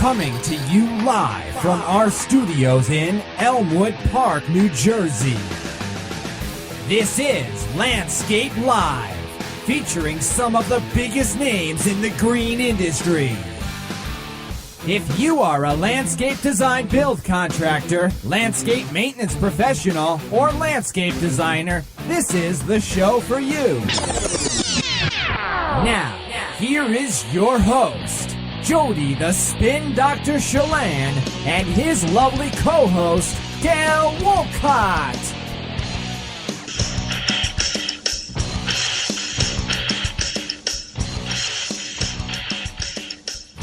Coming to you live from our studios in Elmwood Park, New Jersey. This is Landscape Live, featuring some of the biggest names in the green industry. If you are a landscape design build contractor, landscape maintenance professional, or landscape designer, this is the show for you. Now, here is your host, Jody the Spin Dr. Chelan, and his lovely co-host, Gail Wolcott.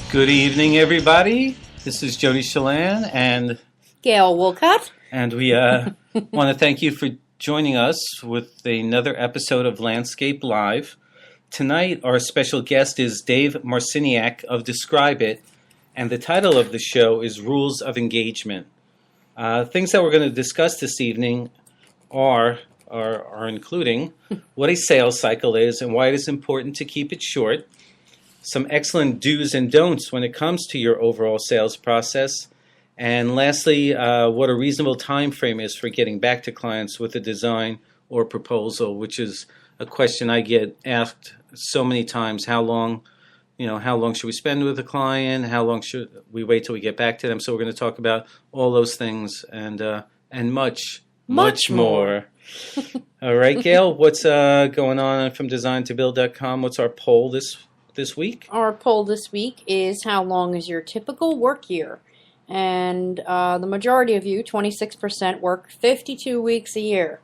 Good evening, everybody. This is Jody Chelan and Gail Wolcott. And we want to thank you for joining us with another episode of Landscape Live. Tonight, our special guest is Dave Marciniak of Describe It, and the title of the show is Rules of Engagement. Things that we're going to discuss this evening are including what a sales cycle is and why it is important to keep it short, some excellent do's and don'ts when it comes to your overall sales process, and lastly, what a reasonable time frame is for getting back to clients with a design or proposal, which is a question I get asked so many times. How long should we spend with a client? How long should we wait till we get back to them? So we're going to talk about all those things and much more. All right, Gail, what's going on from designtobuild.com? What's our poll this week? Our poll this week is, how long is your typical work year? And the majority of you, 26%, work 52 weeks a year.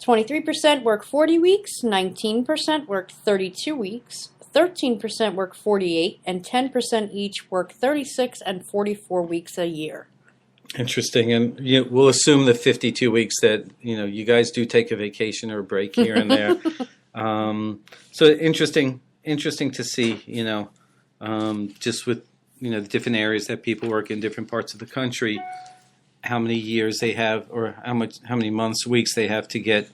23% work 40 weeks, 19% work 32 weeks, 13% work 48, and 10% each work 36 and 44 weeks a year. Interesting. And we'll assume the 52 weeks that you guys do take a vacation or a break here and there. So interesting to see, just with the different areas that people work in different parts of the country, how many years they have, or how many months, weeks they have to get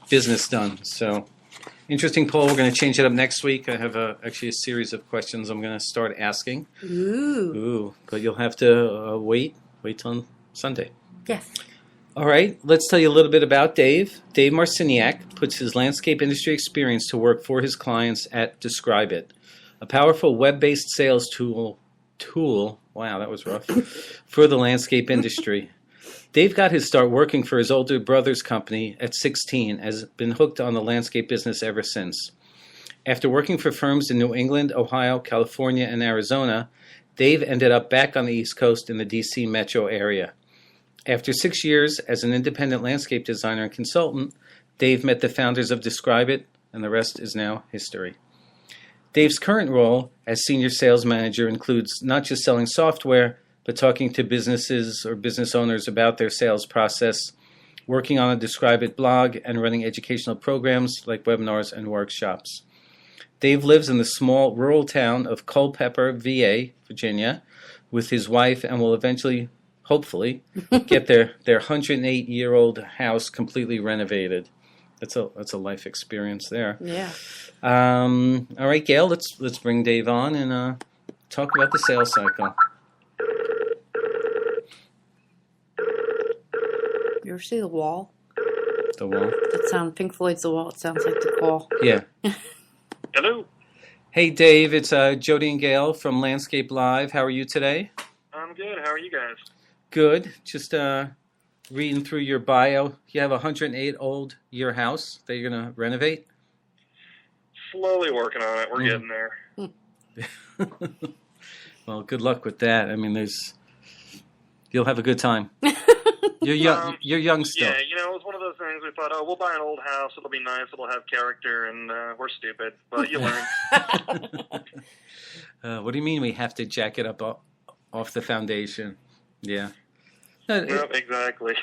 business done. So, interesting poll. We're going to change it up next week. I have actually a series of questions I'm going to start asking. Ooh! But you'll have to wait till Sunday. Yes. All right. Let's tell you a little bit about Dave. Dave Marciniak puts his landscape industry experience to work for his clients at Describe It, a powerful web-based sales tool. Wow, that was rough. For the landscape industry. Dave got his start working for his older brother's company at 16 and has been hooked on the landscape business ever since. After working for firms in New England, Ohio, California, and Arizona, Dave ended up back on the East Coast in the D.C. metro area. After 6 years as an independent landscape designer and consultant, Dave met the founders of Describe It, and the rest is now history. Dave's current role as senior sales manager includes not just selling software, but talking to businesses or business owners about their sales process, working on a Describe It blog, and running educational programs like webinars and workshops. Dave lives in the small rural town of Culpeper, VA, Virginia, with his wife, and will eventually, hopefully, get their 108-year-old house completely renovated. That's a life experience there. Yeah. All right, Gail, let's bring Dave on and talk about the sales cycle. You ever see The Wall? The Wall? Pink Floyd's The Wall. It sounds like The Wall. Yeah. Hello. Hey, Dave, it's Jody and Gail from Landscape Live. How are you today? I'm good. How are you guys? Good. Just reading through your bio. You have a 108-year house that you're going to renovate? Slowly working on it. We're getting there. Well, good luck with that. I mean, you'll have a good time. You're young still. Yeah, it was one of those things we thought, we'll buy an old house. It'll be nice. It'll have character, and we're stupid. But you learn. What do you mean we have to jack it up off the foundation? Yeah. Yep, exactly.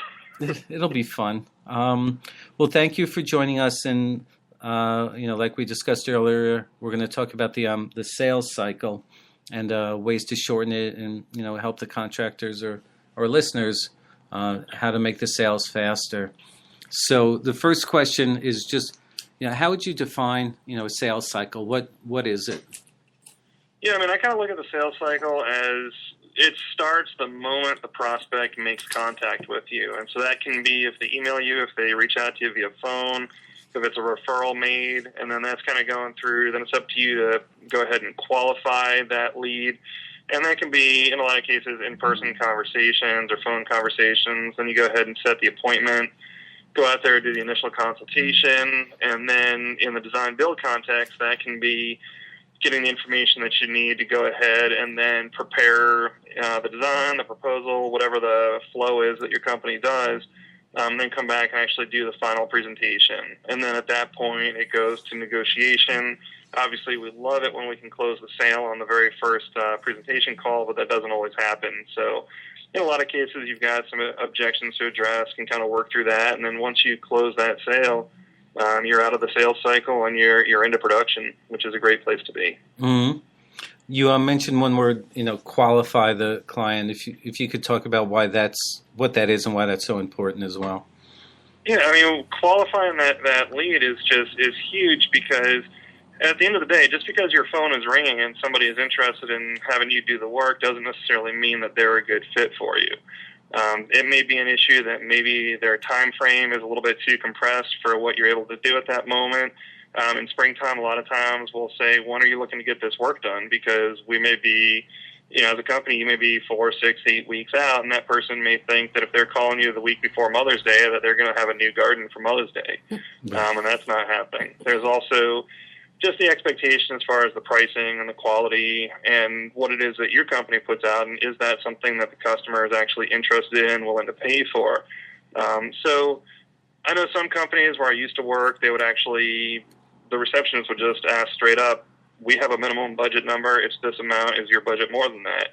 It'll be fun. Well, thank you for joining us. And, like we discussed earlier, we're going to talk about the sales cycle and ways to shorten it and, help the contractors or listeners how to make the sales faster. So the first question is just, how would you define, a sales cycle? What is it? Yeah, I mean, I kind of look at the sales cycle as it starts the moment the prospect makes contact with you. And so that can be if they email you, if they reach out to you via phone, if it's a referral made, and then that's kind of going through. Then it's up to you to go ahead and qualify that lead. And that can be, in a lot of cases, in-person conversations or phone conversations. Then you go ahead and set the appointment, go out there, do the initial consultation, and then in the design-build context, that can be getting the information that you need to go ahead and then prepare the design, the proposal, whatever the flow is that your company does, then come back and actually do the final presentation. And then at that point, it goes to negotiation. Obviously, we love it when we can close the sale on the very first presentation call, but that doesn't always happen. So in a lot of cases, you've got some objections to address, can kind of work through that. And then once you close that sale, you're out of the sales cycle and you're into production, which is a great place to be. Mm-hmm. You mentioned one word, qualify the client. If you could talk about what that is and why that's so important as well. Yeah, I mean, qualifying that lead is huge because at the end of the day, just because your phone is ringing and somebody is interested in having you do the work doesn't necessarily mean that they're a good fit for you. It may be an issue that maybe their time frame is a little bit too compressed for what you're able to do at that moment. In springtime, a lot of times we'll say, when are you looking to get this work done? Because we may be, as a company, you may be 4, 6, 8 weeks out, and that person may think that if they're calling you the week before Mother's Day, that they're going to have a new garden for Mother's Day. And that's not happening. There's also just the expectation as far as the pricing and the quality and what it is that your company puts out, and is that something that the customer is actually interested in, willing to pay for. So I know some companies where I used to work, they would actually, the receptionist would just ask straight up, we have a minimum budget number, it's this amount, is your budget more than that?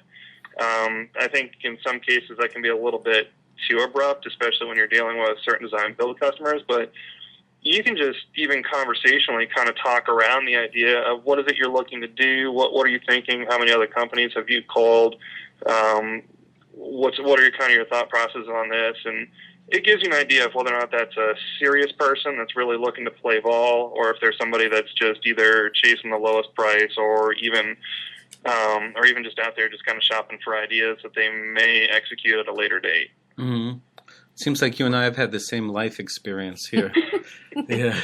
I think in some cases that can be a little bit too abrupt, especially when you're dealing with certain design build customers, but you can just even conversationally kind of talk around the idea of what is it you're looking to do, what are you thinking, how many other companies have you called, what are your thought processes on this, and it gives you an idea of whether or not that's a serious person that's really looking to play ball, or if there's somebody that's just either chasing the lowest price or even just out there just kind of shopping for ideas that they may execute at a later date. Mm-hmm. Seems like you and I have had the same life experience here. Yeah.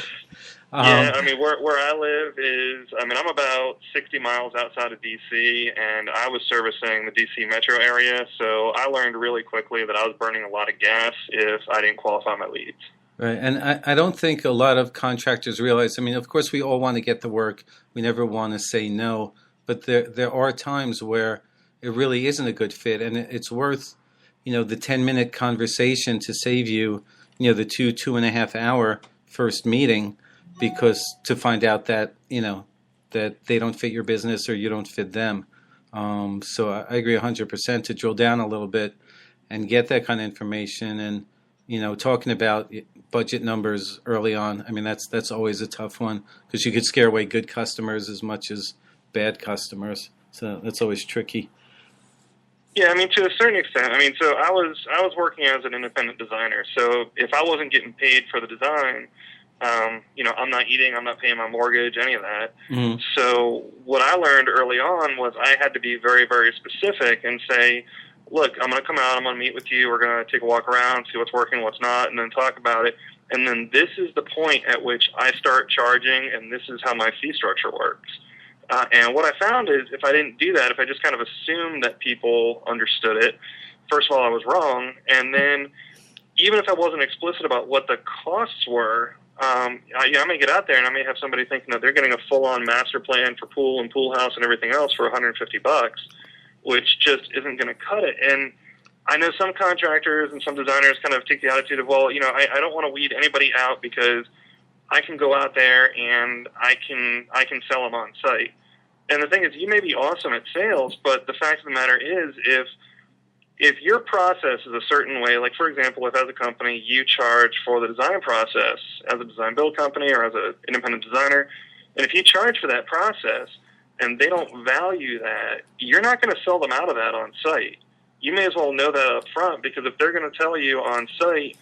Yeah, I mean, where I live is, I'm about 60 miles outside of D.C., and I was servicing the D.C. metro area, so I learned really quickly that I was burning a lot of gas if I didn't qualify my leads. Right, and I don't think a lot of contractors realize, of course we all want to get the work, we never want to say no, but there are times where it really isn't a good fit, and it's worth, the 10-minute conversation to save you, the 2.5 hour first meeting, because to find out that, that they don't fit your business or you don't fit them. So I agree 100% to drill down a little bit and get that kind of information. And, talking about budget numbers early on, that's always a tough one because you could scare away good customers as much as bad customers. So that's always tricky. Yeah, to a certain extent. So I was working as an independent designer. So if I wasn't getting paid for the design, I'm not eating, I'm not paying my mortgage, any of that. Mm-hmm. So what I learned early on was I had to be very, very specific and say, look, I'm going to come out, I'm going to meet with you, we're going to take a walk around, see what's working, what's not, and then talk about it. And then this is the point at which I start charging, and this is how my fee structure works. And what I found is if I didn't do that, if I just kind of assumed that people understood it, first of all, I was wrong. And then even if I wasn't explicit about what the costs were, I may get out there and I may have somebody thinking that they're getting a full-on master plan for pool and pool house and everything else for $150, which just isn't going to cut it. And I know some contractors and some designers kind of take the attitude of, well, I don't want to weed anybody out because I can go out there and I can sell them on site. And the thing is, you may be awesome at sales, but the fact of the matter is, if your process is a certain way, like for example, if as a company you charge for the design process as a design build company or as an independent designer, and if you charge for that process and they don't value that, you're not going to sell them out of that on site. You may as well know that up front, because if they're going to tell you on site,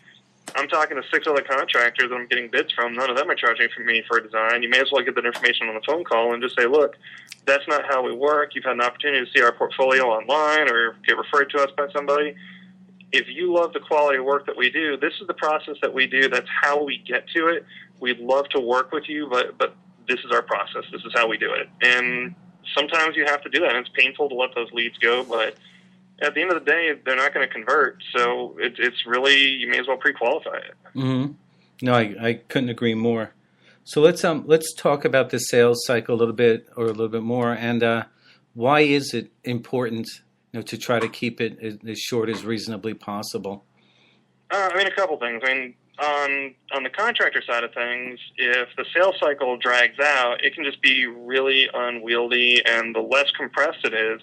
I'm talking to 6 other contractors that I'm getting bids from. None of them are charging for me for a design. You may as well get that information on the phone call and just say, look, that's not how we work. You've had an opportunity to see our portfolio online or get referred to us by somebody. If you love the quality of work that we do, this is the process that we do. That's how we get to it. We'd love to work with you, but this is our process. This is how we do it. And sometimes you have to do that, and it's painful to let those leads go, but at the end of the day, they're not going to convert. So it's really, you may as well pre-qualify it. Mm-hmm. No, I couldn't agree more. So let's talk about the sales cycle a little bit more, and why is it important, to try to keep it as short as reasonably possible? A couple things. On the contractor side of things, if the sales cycle drags out, it can just be really unwieldy, and the less compressed it is,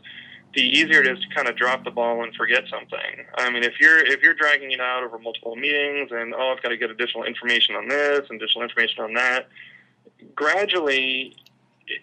the easier it is to kind of drop the ball and forget something. If you're dragging it out over multiple meetings and, I've got to get additional information on this and additional information on that, gradually,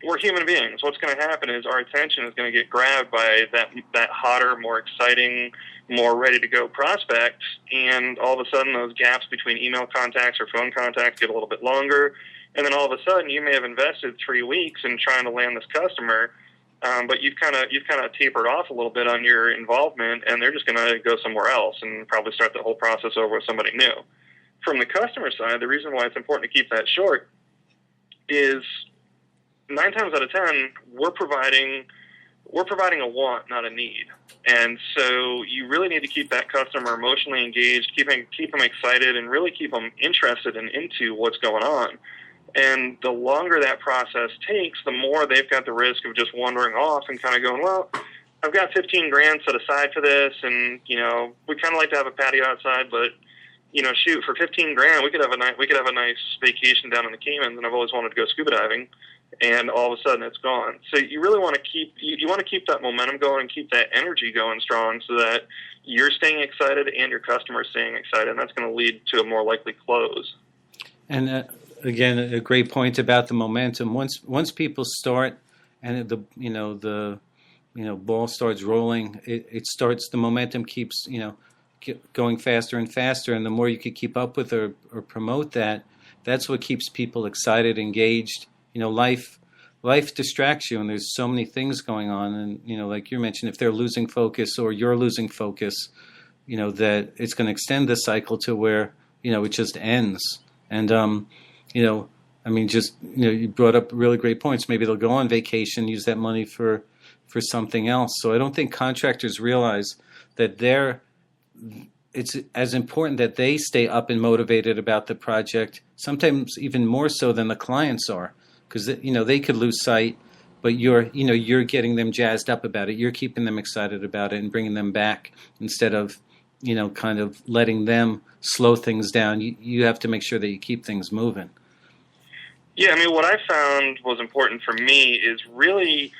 we're human beings. What's going to happen is our attention is going to get grabbed by that hotter, more exciting, more ready-to-go prospect, and all of a sudden those gaps between email contacts or phone contacts get a little bit longer, and then all of a sudden you may have invested 3 weeks in trying to land this customer, but you've kind of tapered off a little bit on your involvement, and they're just going to go somewhere else and probably start the whole process over with somebody new. From the customer side, the reason why it's important to keep that short is 9 times out of 10, we're providing a want, not a need. And so you really need to keep that customer emotionally engaged, keep them excited, and really keep them interested and into what's going on. And the longer that process takes, the more they've got the risk of just wandering off and kind of going, well, I've got $15,000 set aside for this, and we kind of like to have a patio outside, but shoot, for $15,000 we could have a nice vacation down in the Caymans, and I've always wanted to go scuba diving, and all of a sudden it's gone. So you really want to keep that momentum going and keep that energy going strong, so that you're staying excited and your customer's staying excited, and that's going to lead to a more likely close. And again, a great point about the momentum. Once people start, and the ball starts rolling, the momentum keeps going faster and faster, and the more you could keep up with or promote that, that's what keeps people excited, engaged. Life distracts you, and there's so many things going on, and like you mentioned, if they're losing focus or you're losing focus, that it's going to extend the cycle to where it just ends. And you brought up really great points. Maybe they'll go on vacation, use that money for something else. So I don't think contractors realize that it's as important that they stay up and motivated about the project, sometimes even more so than the clients are, because they could lose sight, but you're getting them jazzed up about it. You're keeping them excited about it and bringing them back instead of kind of letting them slow things down. You have to make sure that you keep things moving. Yeah, what I found was important for me is really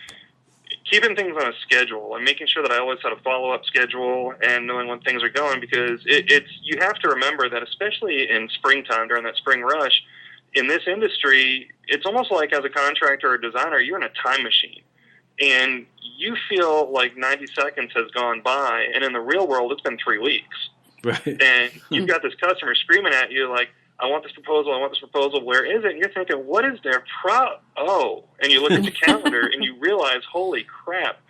keeping things on a schedule and making sure that I always had a follow-up schedule and knowing when things are going, because you have to remember that, especially in springtime, during that spring rush, in this industry, it's almost like as a contractor or designer, you're in a time machine. And you feel like 90 seconds has gone by, and in the real world, it's been 3 weeks. Right. And you've got this customer screaming at you like, I want this proposal, where is it? And you're thinking, what is their and you look at the calendar and you realize, holy crap,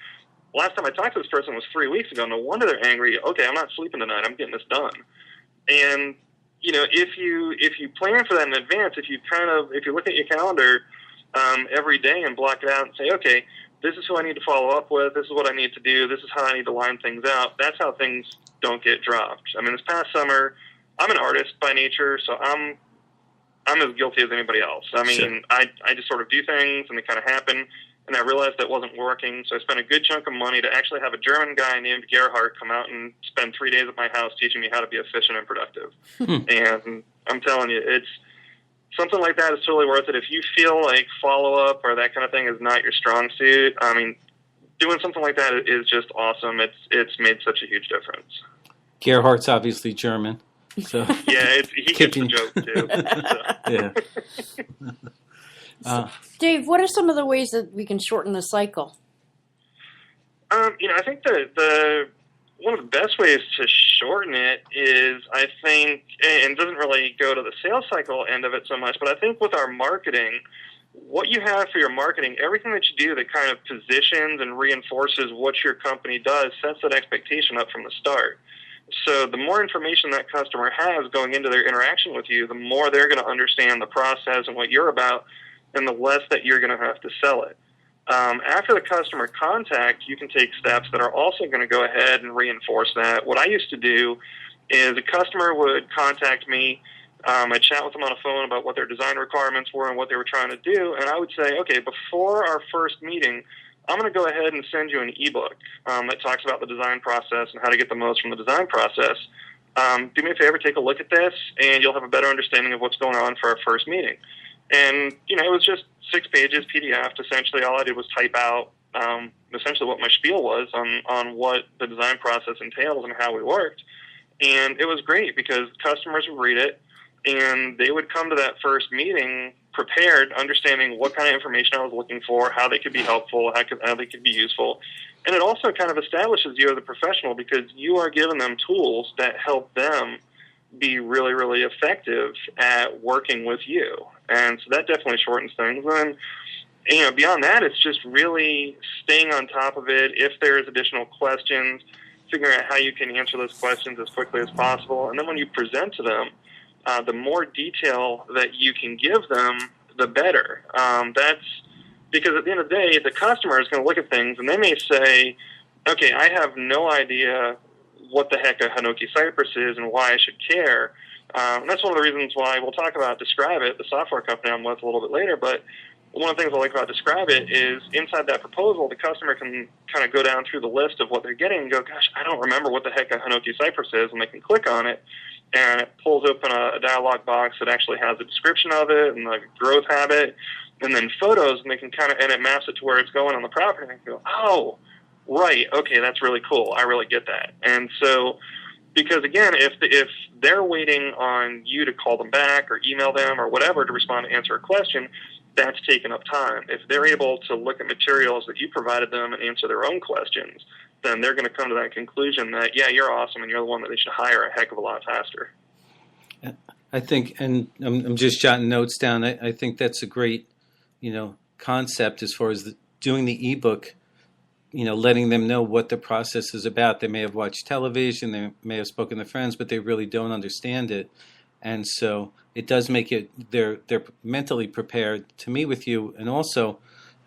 last time I talked to this person was 3 weeks ago. No wonder they're angry. Okay, I'm not sleeping tonight. I'm getting this done. And if you plan for that in advance, if you look at your calendar every day and block it out and say, okay, this is who I need to follow up with, this is what I need to do, this is how I need to line things out, that's how things don't get dropped. This past summer, I'm an artist by nature, so I'm as guilty as anybody else. Sure. I just sort of do things, and they kind of happen, and I realized that wasn't working, so I spent a good chunk of money to actually have a German guy named Gerhard come out and spend 3 days at my house teaching me how to be efficient and productive. And I'm telling you, it's something like that is totally worth it. If you feel like follow-up or that kind of thing is not your strong suit, doing something like that is just awesome. It's made such a huge difference. Gerhardt's obviously German. So yeah, he gets the joke too. Yeah. Dave, what are some of the ways that we can shorten the cycle? I think one of the best ways to shorten it is, I think, and doesn't really go to the sales cycle end of it so much, but I think with our marketing, what you have for your marketing, everything that you do that kind of positions and reinforces what your company does sets that expectation up from the start. So the more information that customer has going into their interaction with you, the more they're going to understand the process and what you're about, and the less that you're going to have to sell it. After the customer contact, you can take steps that are also going to go ahead and reinforce that. What I used to do is a customer would contact me. I'd chat with them on the phone about what their design requirements were and what they were trying to do, and I would say, okay, before our first meeting, I'm going to go ahead and send you an ebook that talks about the design process and how to get the most from the design process. Do me a favor, take a look at this, and you'll have a better understanding of what's going on for our first meeting. And, it was just 6 pages PDF. Essentially, all I did was type out essentially what my spiel was on what the design process entails and how we worked. And it was great because customers would read it, and they would come to that first meeting prepared, understanding what kind of information I was looking for, how they could be helpful, how they could be useful. And it also kind of establishes you as a professional because you are giving them tools that help them be really, really effective at working with you. And so that definitely shortens things. And, beyond that, it's just really staying on top of it. If there's additional questions, figuring out how you can answer those questions as quickly as possible. And then when you present to them, the more detail that you can give them, the better. That's because at the end of the day, the customer is going to look at things and they may say, okay, I have no idea what the heck a Hinoki Cypress is and why I should care. And that's one of the reasons why we'll talk about Describe It, the software company I'm with, a little bit later. But one of the things I like about Describe It is inside that proposal, the customer can kind of go down through the list of what they're getting and go, gosh, I don't remember what the heck a Hinoki Cypress is, and they can click on it, and it pulls open a dialog box that actually has a description of it and the growth habit, and then photos, and they can and it maps it to where it's going on the property, and they can go, oh, right, okay, that's really cool. I really get that. And so, because again, if they're waiting on you to call them back or email them or whatever to respond to answer a question, that's taken up time. If they're able to look at materials that you provided them and answer their own questions, then they're going to come to that conclusion that, yeah, you're awesome and you're the one that they should hire a heck of a lot faster. I think, and I'm just jotting notes down, I think that's a great, concept as far as doing the ebook, letting them know what the process is about. They may have watched television, they may have spoken to friends, but they really don't understand it. And so it does make it, they're mentally prepared to meet with you. And also,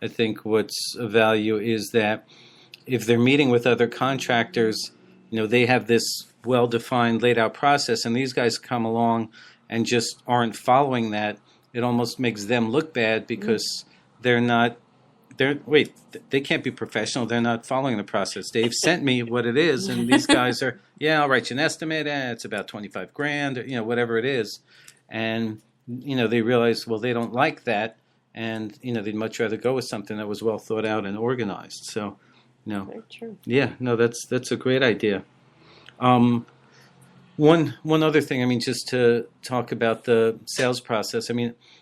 I think what's of value is that if they're meeting with other contractors, they have this well-defined, laid-out process, and these guys come along and just aren't following that. It almost makes them look bad because they can't be professional. They're not following the process. Dave sent me what it is, and these guys are, I'll write you an estimate. It's about $25,000, or, whatever it is. And, they realize, well, they don't like that. And, they'd much rather go with something that was well thought out and organized. So, Very true. Yeah, no, that's a great idea. One other thing, just to talk about the sales process.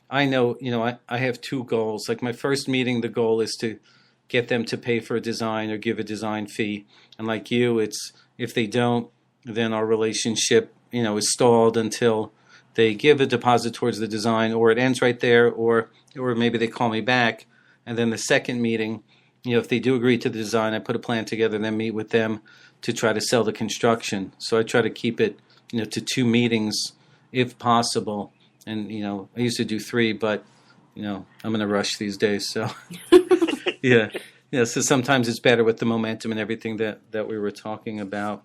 I know, I have 2 goals. Like my first meeting, the goal is to get them to pay for a design or give a design fee. And like you, it's if they don't, then our relationship, is stalled until they give a deposit towards the design, or it ends right there, or maybe they call me back. And then the second meeting, if they do agree to the design, I put a plan together, then meet with them to try to sell the construction. So I try to keep it, to 2 meetings if possible. And, I used to do 3, but, I'm in a rush these days. So, yeah. So sometimes it's better with the momentum and everything that we were talking about.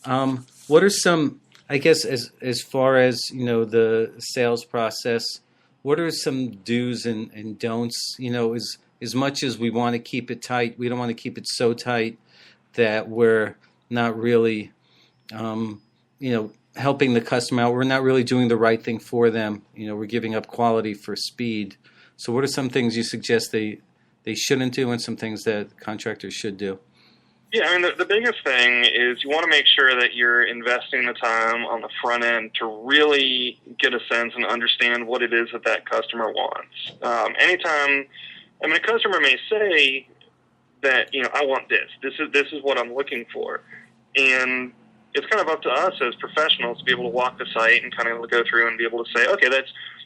What are some, I guess, as far as, the sales process, what are some do's and don'ts, as much as we want to keep it tight, we don't want to keep it so tight that we're not really, helping the customer out. We're not really doing the right thing for them. We're giving up quality for speed. So what are some things you suggest they shouldn't do and some things that contractors should do? Yeah, the biggest thing is you want to make sure that you're investing the time on the front end to really get a sense and understand what it is that customer wants. Anytime, a customer may say that, I want this. This is what I'm looking for. And it's kind of up to us as professionals to be able to walk the site and kind of go through and be able to say, okay,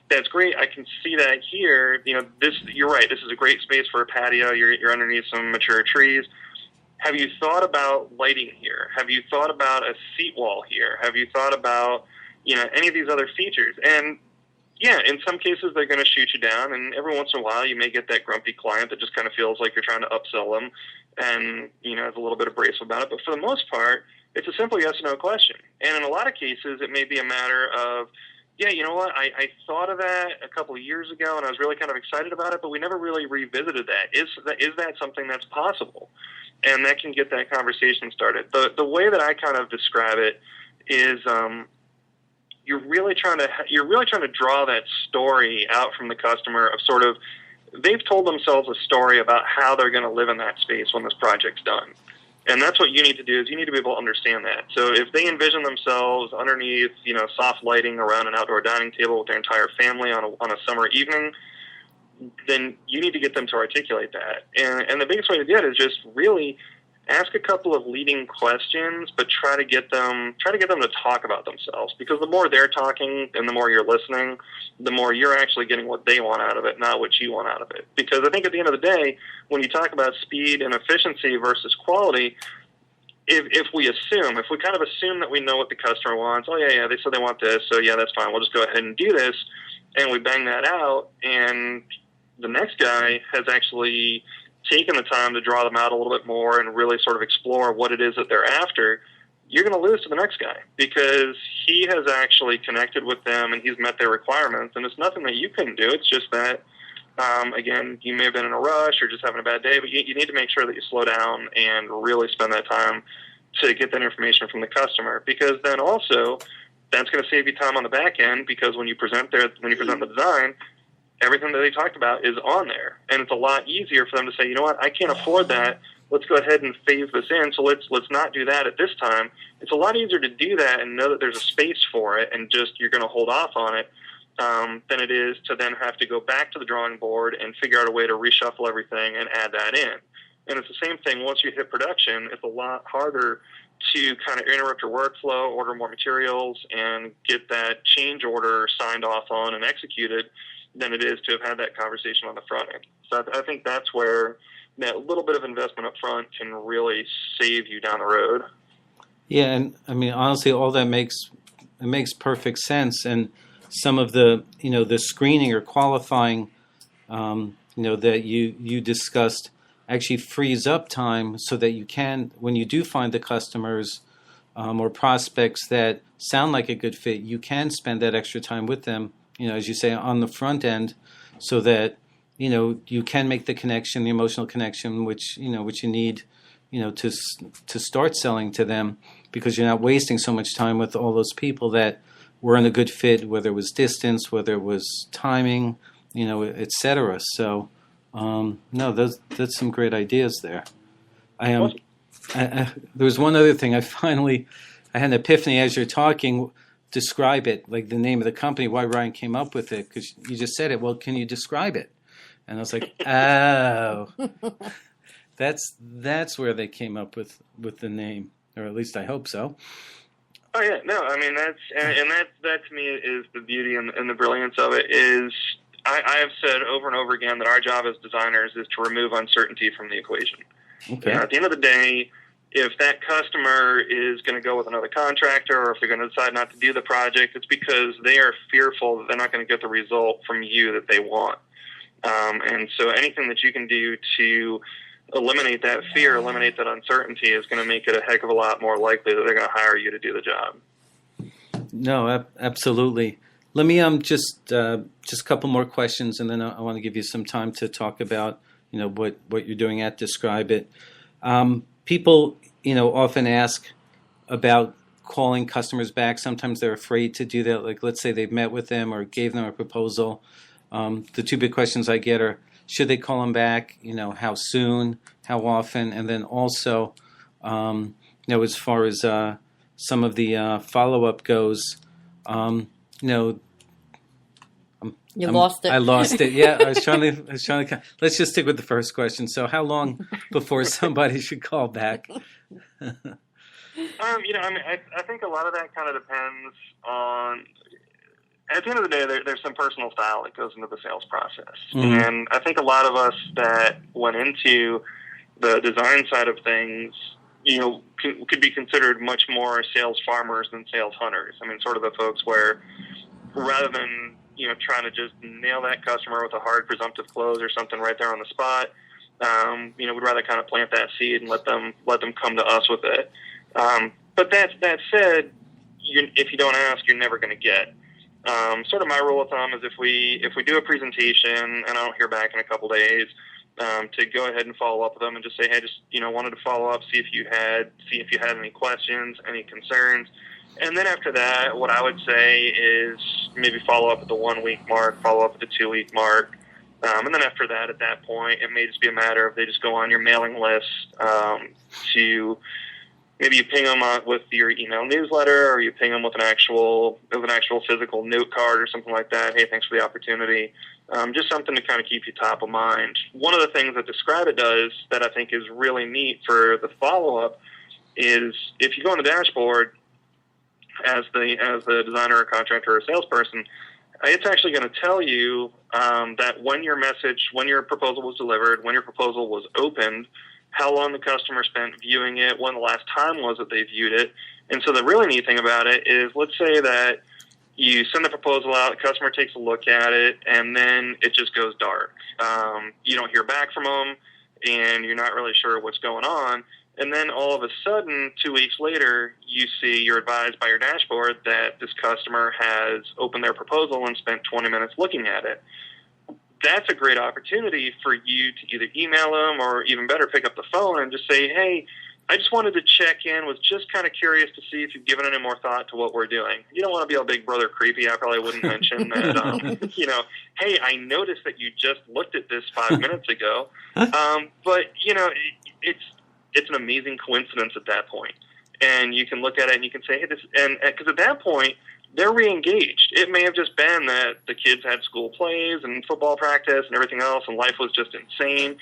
that's great. I can see that here. You're right. This is a great space for a patio. You're underneath some mature trees. Have you thought about lighting here? Have you thought about a seat wall here? Have you thought about, any of these other features? And yeah, in some cases they're going to shoot you down, and every once in a while you may get that grumpy client that just kind of feels like you're trying to upsell them and, is a little bit abrasive about it. But for the most part, it's a simple yes or no question. And in a lot of cases, it may be a matter of, yeah, you know what, I thought of that a couple of years ago, and I was really kind of excited about it, but we never really revisited that. Is that something that's possible? And that can get that conversation started. The way that I kind of describe it is you're really trying to draw that story out from the customer of sort of, they've told themselves a story about how they're going to live in that space when this project's done. And that's what you need to do, is you need to be able to understand that. So if they envision themselves underneath, soft lighting around an outdoor dining table with their entire family on a summer evening, then you need to get them to articulate that. And the biggest way to do it is just really ask a couple of leading questions, but try to get them to talk about themselves. Because the more they're talking and the more you're listening, the more you're actually getting what they want out of it, not what you want out of it. Because I think at the end of the day, when you talk about speed and efficiency versus quality, if we kind of assume that we know what the customer wants, oh yeah, they said they want this, so yeah, that's fine, we'll just go ahead and do this, and we bang that out, and the next guy has actually taken the time to draw them out a little bit more and really sort of explore what it is that they're after, you're going to lose to the next guy, because he has actually connected with them and he's met their requirements. And it's nothing that you couldn't do. It's just that, again, you may have been in a rush or just having a bad day, but you need to make sure that you slow down and really spend that time to get that information from the customer, because then also that's going to save you time on the back end, because when you present the design, everything that they talked about is on there. And it's a lot easier for them to say, you know what, I can't afford that. Let's go ahead and phase this in, so let's not do that at this time. It's a lot easier to do that and know that there's a space for it and just you're going to hold off on it than it is to then have to go back to the drawing board and figure out a way to reshuffle everything and add that in. And it's the same thing once you hit production. It's a lot harder to kind of interrupt your workflow, order more materials, and get that change order signed off on and executed than it is to have had that conversation on the front end. So I think that's where that little bit of investment up front can really save you down the road. Yeah, and I mean, honestly, all that makes perfect sense. And some of the, the screening or qualifying, that you discussed actually frees up time so that you can, when you do find the customers or prospects that sound like a good fit, you can spend that extra time with them, as you say, on the front end, so that, you can make the connection, the emotional connection, which you need, to start selling to them, because you're not wasting so much time with all those people that weren't a good fit, whether it was distance, whether it was timing, et cetera. So, no, that's some great ideas there. There was one other thing. I had an epiphany as you're talking. Describe it, like the name of the company, why Ryan came up with it, because you just said it. Well, can you describe it? And I was like, oh, that's where they came up with the name, or at least I hope so. Oh yeah, no, I mean that to me is the beauty and the brilliance of it. Is I have said over and over again that our job as designers is to remove uncertainty from the equation. Okay. At the end of the day, if that customer is going to go with another contractor, or if they're going to decide not to do the project, it's because they are fearful that they're not going to get the result from you that they want. And so anything that you can do to eliminate that fear, eliminate that uncertainty, is going to make it a heck of a lot more likely that they're going to hire you to do the job. No, absolutely. Let me just a couple more questions, and then I want to give you some time to talk about what you're doing at Describe It. People often ask about calling customers back. Sometimes they're afraid to do that. Like, let's say they've met with them or gave them a proposal. The two big questions I get are, should they call them back? How soon? How often? And then also, as far as some of the follow-up goes, You lost it. I lost it. Yeah, I was trying to. Let's just stick with the first question. So, how long before somebody should call back? I think a lot of that kind of depends on. At the end of the day, there's some personal style that goes into the sales process, and I think a lot of us that went into the design side of things, could be considered much more sales farmers than sales hunters. I mean, sort of the folks where rather than trying to just nail that customer with a hard presumptive close or something right there on the spot, we'd rather kind of plant that seed and let them come to us with it. But that said, if you don't ask, you're never going to get. Sort of my rule of thumb is if we do a presentation and I don't hear back in a couple days, to go ahead and follow up with them and just say, hey, wanted to follow up, see if you had any questions, any concerns. And then after that, what I would say is maybe follow up at the 1 week mark, follow up at the 2 week mark. And then after that, at that point, it may just be a matter of they just go on your mailing list, to maybe you ping them with your email newsletter, or you ping them with an actual physical note card or something like that. Hey, thanks for the opportunity. Just something to kind of keep you top of mind. One of the things that Describe It does that I think is really neat for the follow-up is if you go on the dashboard as the designer or contractor or salesperson, it's actually going to tell you that when your proposal was delivered, when your proposal was opened, how long the customer spent viewing it, when the last time was that they viewed it. And so the really neat thing about it is, let's say that you send the proposal out, the customer takes a look at it, and then it just goes dark. You don't hear back from them, and you're not really sure what's going on. And then all of a sudden, 2 weeks later, you're advised by your dashboard that this customer has opened their proposal and spent 20 minutes looking at it. That's a great opportunity for you to either email them or even better, pick up the phone and just say, hey, I just wanted to check in, was just kind of curious to see if you've given any more thought to what we're doing. You don't want to be all big brother creepy. I probably wouldn't mention that, hey, I noticed that you just looked at this 5 minutes ago. But, it's an amazing coincidence at that point. And you can look at it and you can say, hey, because at that point, they're re-engaged. It may have just been that the kids had school plays and football practice and everything else, and life was just insane.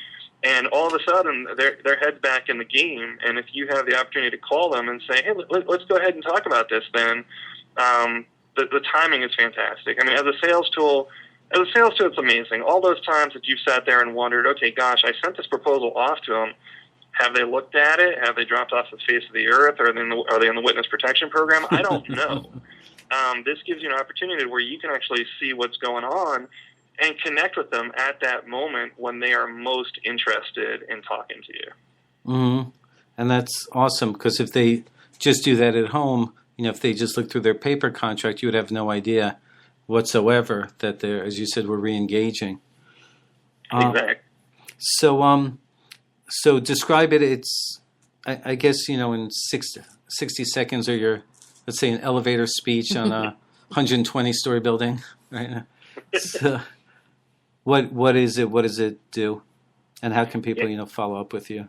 And all of a sudden, their head's back in the game. And if you have the opportunity to call them and say, hey, let's go ahead and talk about this, then the timing is fantastic. I mean, as a sales tool, it's amazing. All those times that you've sat there and wondered, okay, gosh, I sent this proposal off to them. Have they looked at it? Have they dropped off the face of the earth? Are they in the witness protection program? I don't know. This gives you an opportunity where you can actually see what's going on and connect with them at that moment when they are most interested in talking to you. Mm-hmm. And that's awesome, because if they just do that at home, if they just look through their paper contract, you would have no idea whatsoever that they're, as you said, we're re-engaging. Exactly. So Describe It. It's, I guess, in 60 seconds, or your, let's say, an elevator speech on a 120-story building, right? So, what is it? What does it do? And how can people, follow up with you?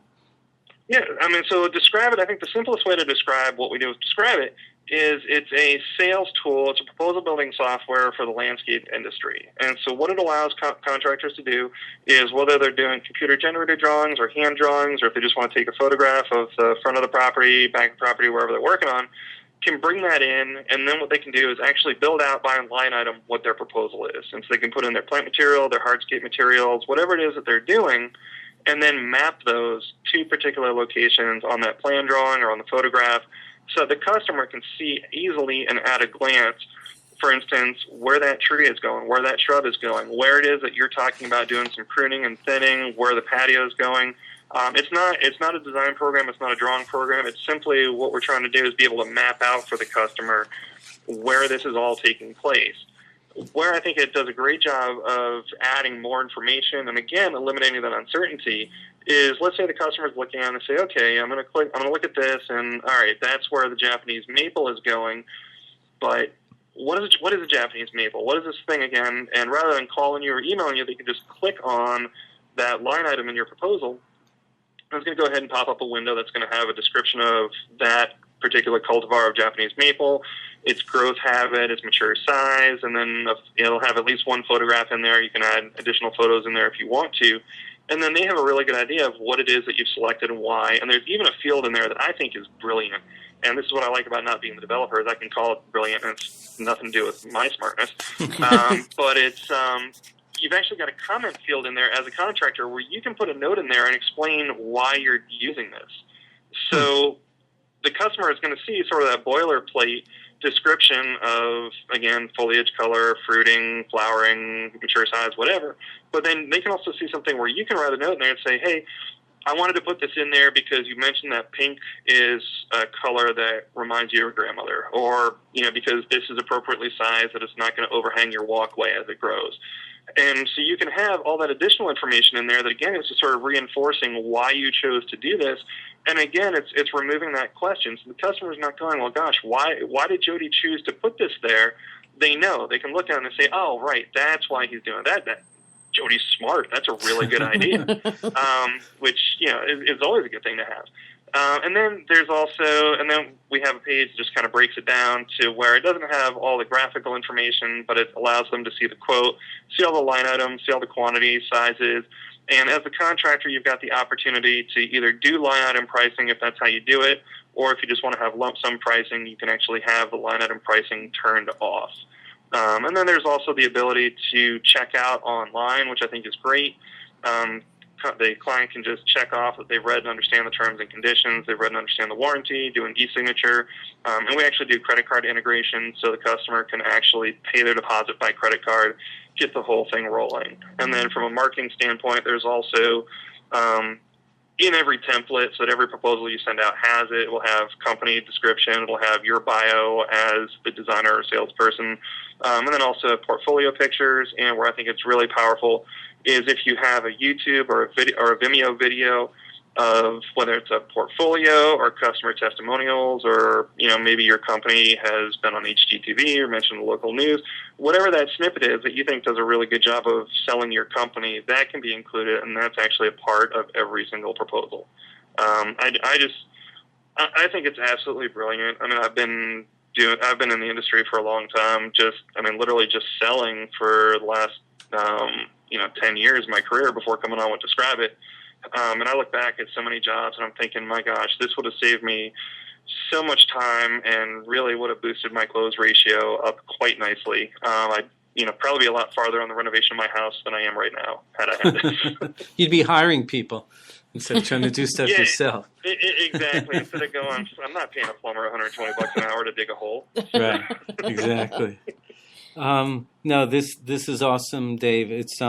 Yeah, I mean, so Describe It, I think the simplest way to describe what we do with Describe It is it's a sales tool. It's a proposal building software for the landscape industry. And so what it allows contractors to do is, whether they're doing computer-generated drawings or hand drawings, or if they just want to take a photograph of the front of the property, back of the property, wherever they're working on, can bring that in, and then what they can do is actually build out by line item what their proposal is. And so they can put in their plant material, their hardscape materials, whatever it is that they're doing, and then map those to particular locations on that plan drawing or on the photograph, so the customer can see easily and at a glance, for instance, where that tree is going, where that shrub is going, where it is that you're talking about doing some pruning and thinning, where the patio is going. It's not a design program. It's not a drawing program. It's simply what we're trying to do is be able to map out for the customer where this is all taking place. Where I think it does a great job of adding more information and, again, eliminating that uncertainty is, let's say the customer's looking at it and say, okay, I'm going to look at this, and all right, that's where the Japanese maple is going, but what is a Japanese maple? What is this thing again? And rather than calling you or emailing you, they can just click on that line item in your proposal. It's going to go ahead and pop up a window that's going to have a description of that particular cultivar of Japanese maple, its growth habit, its mature size, and then it'll have at least one photograph in there. You can add additional photos in there if you want to. And then they have a really good idea of what it is that you've selected and why. And there's even a field in there that I think is brilliant. And this is what I like about not being the developer, is I can call it brilliant, and it's nothing to do with my smartness. But it's you've actually got a comment field in there as a contractor where you can put a note in there and explain why you're using this. So the customer is going to see sort of that boilerplate description of, again, foliage, color, fruiting, flowering, mature size, whatever. But then they can also see something where you can write a note in there and say, hey, I wanted to put this in there because you mentioned that pink is a color that reminds you of your grandmother, or, because this is appropriately sized, that it's not going to overhang your walkway as it grows. And so you can have all that additional information in there that, again, is just sort of reinforcing why you chose to do this. And again, it's removing that question. So the customer's not going, well, gosh, why did Jody choose to put this there? They know. They can look at it and say, oh, right, that's why he's doing that. Jody's smart. That's a really good idea, which, is always a good thing to have. And then we have a page that just kind of breaks it down to where it doesn't have all the graphical information, but it allows them to see the quote, see all the line items, see all the quantities, sizes. And as a contractor, you've got the opportunity to either do line item pricing if that's how you do it, or if you just want to have lump sum pricing, you can actually have the line item pricing turned off. And then there's also the ability to check out online, which I think is great. The client can just check off that they've read and understand the terms and conditions, they've read and understand the warranty, do an e-signature, and we actually do credit card integration so the customer can actually pay their deposit by credit card, get the whole thing rolling. And then from a marketing standpoint, there's also in every template, so that every proposal you send out has it. It will have company description, it will have your bio as the designer or salesperson, and then also portfolio pictures. And where I think it's really powerful is if you have a YouTube or a video or a Vimeo video of whether it's a portfolio or customer testimonials, or maybe your company has been on HGTV or mentioned the local news, whatever that snippet is that you think does a really good job of selling your company, that can be included, and that's actually a part of every single proposal. I think it's absolutely brilliant. I mean, I've been in the industry for a long time, literally just selling for the last 10 years of my career before coming on with Describe It. And I look back at so many jobs and I'm thinking, my gosh, this would have saved me so much time and really would have boosted my close ratio up quite nicely. I'd probably be a lot farther on the renovation of my house than I am right now had I had this. You'd be hiring people instead of trying to do stuff yourself. Exactly. Instead of going, I'm not paying a plumber $120 an hour to dig a hole. Right. Exactly. No, this is awesome, Dave. It's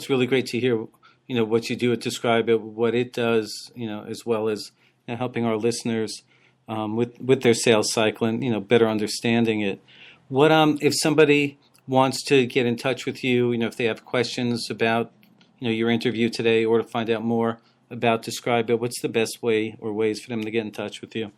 really great to hear, what you do at Describe It, what it does, as well as helping our listeners with their sales cycle and, better understanding it. What if somebody wants to get in touch with you, if they have questions about, your interview today, or to find out more about Describe It, what's the best way or ways for them to get in touch with you?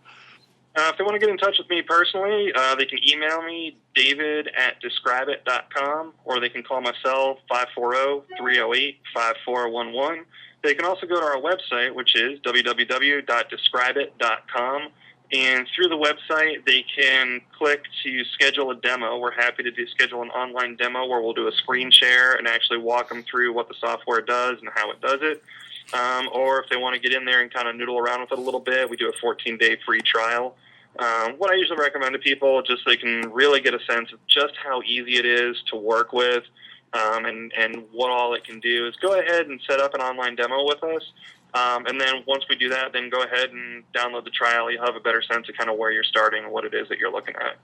If they want to get in touch with me personally, they can email me, david@describeit.com, or they can call my cell, 540-308-5411. They can also go to our website, which is www.describeit.com. And through the website, they can click to schedule a demo. We're happy to schedule an online demo where we'll do a screen share and actually walk them through what the software does and how it does it. Or if they want to get in there and kind of noodle around with it a little bit, we do a 14-day free trial. What I usually recommend to people, just so they can really get a sense of just how easy it is to work with, and what all it can do, is go ahead and set up an online demo with us. And then once we do that, then go ahead and download the trial. You'll have a better sense of kind of where you're starting and what it is that you're looking at.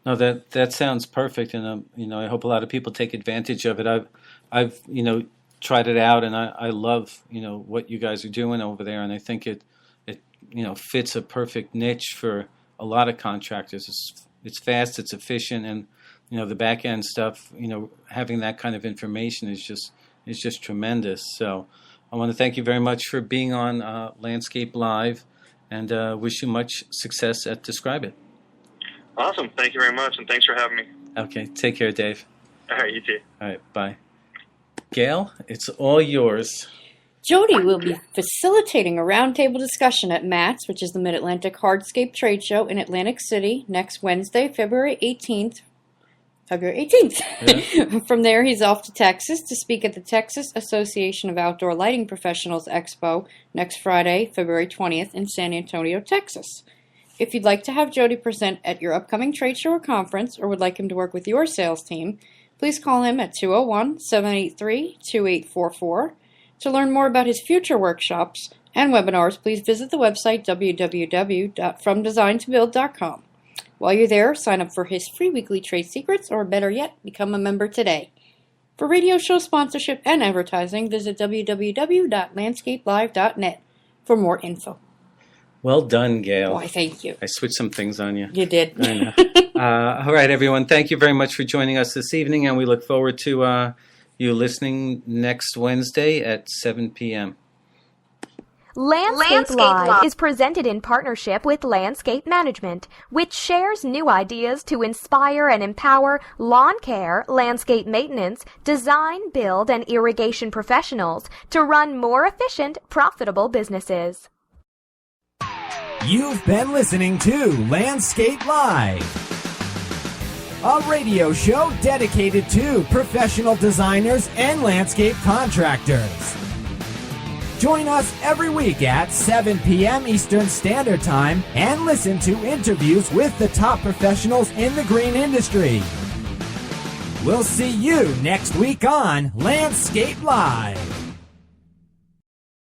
No, that sounds perfect, and I hope a lot of people take advantage of it. I've tried it out, and I love what you guys are doing over there, and I think it fits a perfect niche for a lot of contractors. It's fast, it's efficient, and the back end stuff. Having that kind of information is just tremendous. So I want to thank you very much for being on Landscape Live, and wish you much success at Describe It. Awesome. Thank you very much, and thanks for having me. Okay. Take care, Dave. All right, you too. All right. Bye. Gail, it's all yours. Jody will be facilitating a roundtable discussion at MATS, which is the Mid-Atlantic Hardscape Trade Show in Atlantic City, next Wednesday, February 18th February 18th. From there, he's off to Texas to speak at the Texas Association of Outdoor Lighting Professionals Expo next Friday, February 20th in San Antonio, Texas. If you'd like to have Jody present at your upcoming trade show or conference, or would like him to work with your sales team, please call him at 201-783-2844. To learn more about his future workshops and webinars, please visit the website www.fromdesigntobuild.com. While you're there, sign up for his free weekly trade secrets, or better yet, become a member today. For radio show sponsorship and advertising, visit www.landscapelive.net for more info. Well done, Gail. Why, thank you. I switched some things on you. You did. I know. All right, everyone. Thank you very much for joining us this evening, and we look forward to you listening next Wednesday at 7 p.m. Landscape Live is presented in partnership with Landscape Management, which shares new ideas to inspire and empower lawn care, landscape maintenance, design, build, and irrigation professionals to run more efficient, profitable businesses. You've been listening to Landscape Live, a radio show dedicated to professional designers and landscape contractors. Join us every week at 7 p.m. Eastern Standard Time and listen to interviews with the top professionals in the green industry. We'll see you next week on Landscape Live.